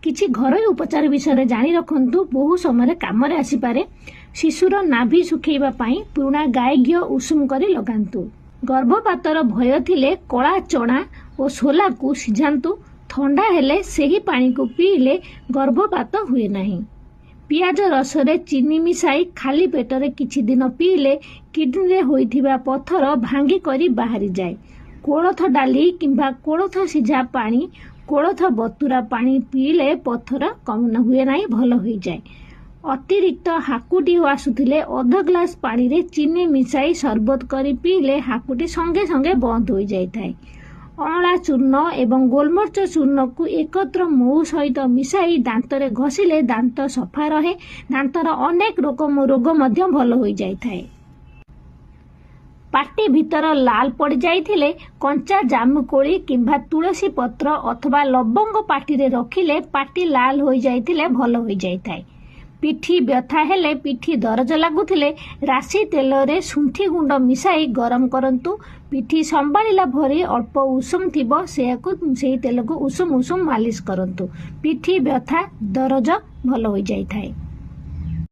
କିଛି ଘରୋଇ ଉପଚାର ବିଷୟରେ ଜାଣି ରଖନ୍ତୁ, ବହୁ ସମୟରେ କାମରେ ଆସିପାରେ। ଶିଶୁର ନାଭି ଶୁଖେଇବା ପାଇଁ ପୁରୁଣା ଗାଈ ଘିଅ ଉଷୁମ କରି ଲଗାନ୍ତୁ। ଗର୍ଭପାତର ଭୟ ଥିଲେ କଳା ଚଣା ଓ ସୋଲାକୁ ସିଝାନ୍ତୁ। ଥଣ୍ଡା ହେଲେ ସେହି ପାଣିକୁ ପିଇଲେ ଗର୍ଭପାତ ହୁଏ ନାହିଁ। ପିଆଜ ରସରେ ଚିନି ମିଶାଇ ଖାଲି ପେଟରେ କିଛି ଦିନ ପିଇଲେ କିଡନୀରେ ହୋଇଥିବା ପଥର ଭାଙ୍ଗି କରି ବାହାରିଯାଏ। କୋଳଥ ଡାଲି କିମ୍ବା କୋଳଥ ସିଝା ପାଣି, କୋଳଥ ବତୁରା ପାଣି ପିଇଲେ ପଥର କମ ହୁଏ ନାହିଁ, ଭଲ ହୋଇଯାଏ। ଅତିରିକ୍ତ ହାକୁଟି ଆସୁଥିଲେ ଅଧ ଗ୍ଲାସ ପାଣିରେ ଚିନି ମିଶାଇ ସରବତ କରି ପିଇଲେ ହାକୁଟି ସଙ୍ଗେ ସଙ୍ଗେ ବନ୍ଦ ହୋଇଯାଇଥାଏ। ଅଁଳା ଚୂର୍ଣ୍ଣ ଏବଂ ଗୋଲମରିଚ ଚୂର୍ଣ୍ଣକୁ ଏକତ୍ର ମହୁ ସହିତ ମିଶାଇ ଦାନ୍ତରେ ଘଷିଲେ ଦାନ୍ତ ସଫା ରହେ। ଦାନ୍ତର ଅନେକ ରୋଗ ମଧ୍ୟ ଭଲ ହୋଇଯାଇଥାଏ। ପାଟି ଭିତର ଲାଲ ପଡ଼ିଯାଇଥିଲେ କଞ୍ଚା ଜାମୁକୋଳି କିମ୍ବା ତୁଳସୀ ପତ୍ର ଅଥବା ଲବଙ୍ଗ ପାଟିରେ ରଖିଲେ ପାଟି ଲାଲ ହୋଇଯାଇଥିଲେ ଭଲ ହୋଇଯାଇଥାଏ। ପିଠି ବ୍ୟଥା ହେଲେ, ପିଠି ଦରଜ ଲାଗୁଥିଲେ ରାଶି ତେଲରେ ଶୁଣ୍ଠି ଗୁଣ୍ଡ ମିଶାଇ ଗରମ କରନ୍ତୁ। ପିଠି ସମ୍ଭାଳିଲା ଭଳି ଅଳ୍ପ ଉଷୁମ ଥିବ, ସେହି ତେଲକୁ ଉଷୁମ ଉଷୁମ ମାଲିସ କରନ୍ତୁ। ପିଠି ବ୍ୟଥା ଦରଜ ଭଲ ହୋଇଯାଇଥାଏ।